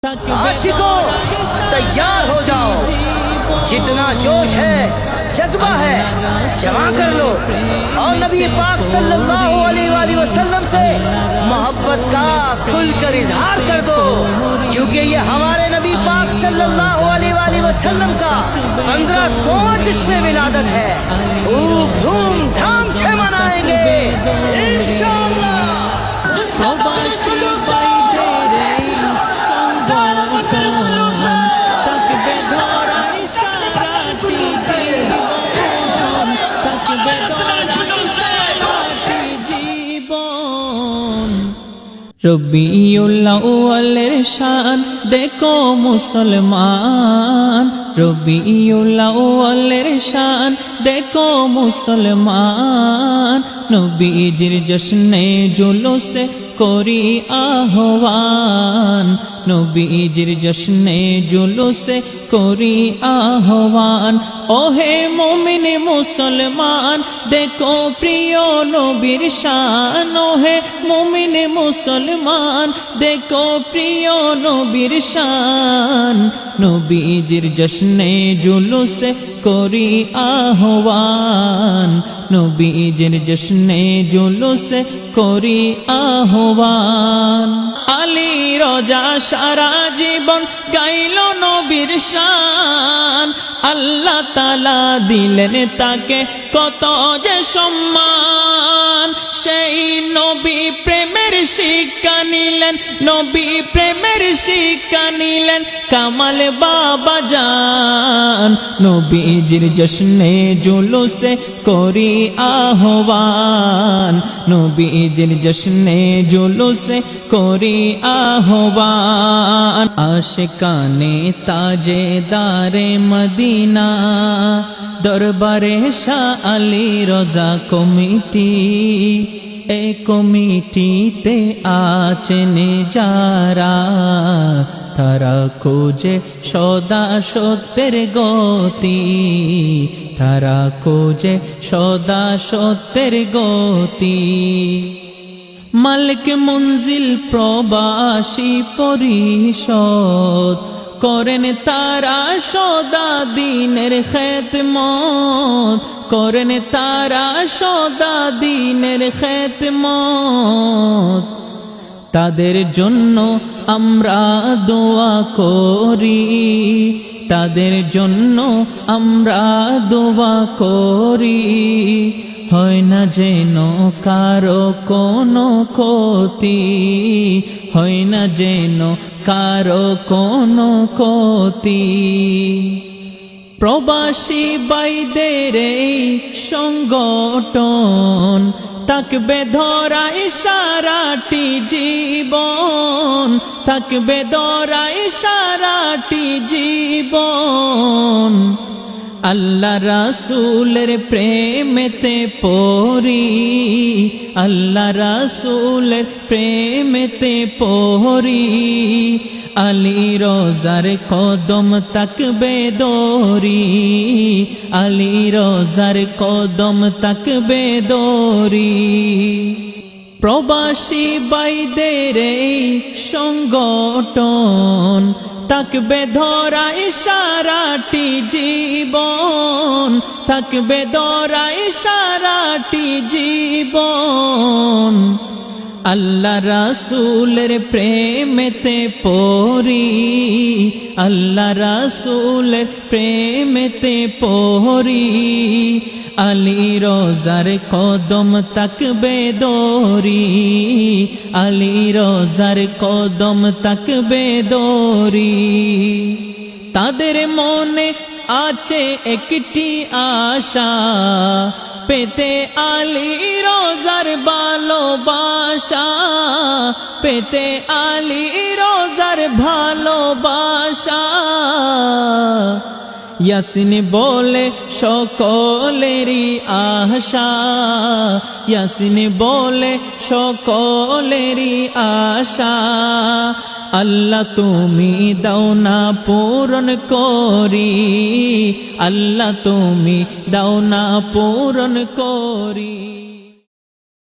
आशिकों तैयार हो जाओ, जितना जोश है जज्बा है जमा कर लो और नबी पाक सल्लल्लाहु अलैहि वसल्लम से मोहब्बत का खुलकर इजहार कर दो, क्योंकि ये हमारे नबी पाक सल्लल्लाहु अलैहि वसल्लम का 1500वां जश्न विलादत है। खूब धूमधाम से मनाएंगे इंशाअल्लाह। রবিউল আউয়ালের শান দেখো মুসলমান, রবিউল আউয়ালের শান দেখো মুসলমান, নবীজির জশ্নে জুলুসে করি আহ্বান, নবীজির জশ্নে জুলুসে করি আহ্বান। ওহে মুমিন মুসলমান দেখো প্রিয় নবীর শান, ওহে মুমিন মুসলমান দেখো প্রিয় নবীর শান, নবীজির জশ্নে জুলুসে করি আহ্বান, নবীজির জশ্নে জুলুসে করি আহ্বান। আলী রোজা সারা জীবন গাইল নবীর শান, আল্লাহ তাআলা দিলেন তাকে কত যে সম্মান, সেই নবী প্রেমের শিক্ষা নিলেন, নবী প্রেমের শিক্ষা নিলেন কামাল বাবা জান, নবীজির জশ্নে জুলুসে করি আহ্বান, নবীজির জশ্নে জুলুসে করি আহ্বান। আশিকানে তাজেদারে মদিনা দরবারে শাহ আলী রোজা কমিটি, এ কমিটিতে আছেন যারা তারা খোঁজে সদা সত্যের গতি, তারা খোঁজে সদা সত্যের গতি। মালিক মঞ্জিল প্রবাসী পরিষদ করেন তারা সদা দিনের খেদমত, করেন তারা সদা দিনের খেদমত। তাদের জন্য আমরা দোয়া করি, তাদের জন্য আমরা দোয়া করি, হয় না যেন কারো কোনো ক্ষতি, হয় না যেন কারো কোনো ক্ষতি। প্রবাসী ভাইদের এই সংগঠন থাকবে ধরাই সারাটি জীবন, থাকবে ধরাই সারাটি জীবন। আল্লাহ রাসূলের প্রেমেতে পড়ি, আল্লাহ রাসূলের প্রেমেতে পড়ি, আলী রোজার কদম তাকবে দরি, আলী রোজার কদম তাকবে দরি। প্রবাসী ভাইদের এই সংগঠন থাকবে ধরাই সারাটি জীবন, থাকবে ধরাই সারাটি জীবন। আল্লাহ রাসূলের প্রেমেতে পড়ি, আল্লাহ রাসূলের প্রেমেতে পড়ি, আলী রোজার কদম তাকবে দরি, আলী রোজার কদম তাকবে দরি। তাদের মনে আছে একটি আশা, পেতে আলী রোজার ভালোবাসা, পেতে আলী রোজার ভালোবাসা। ইয়াসিন বলে সকলেরই আশা, ইয়াসিন বলে সকলেরই আশা। আল্লাহ তুমি দাও না পূরণ করি, আল্লাহ তুমি দাও না পূরণ করি।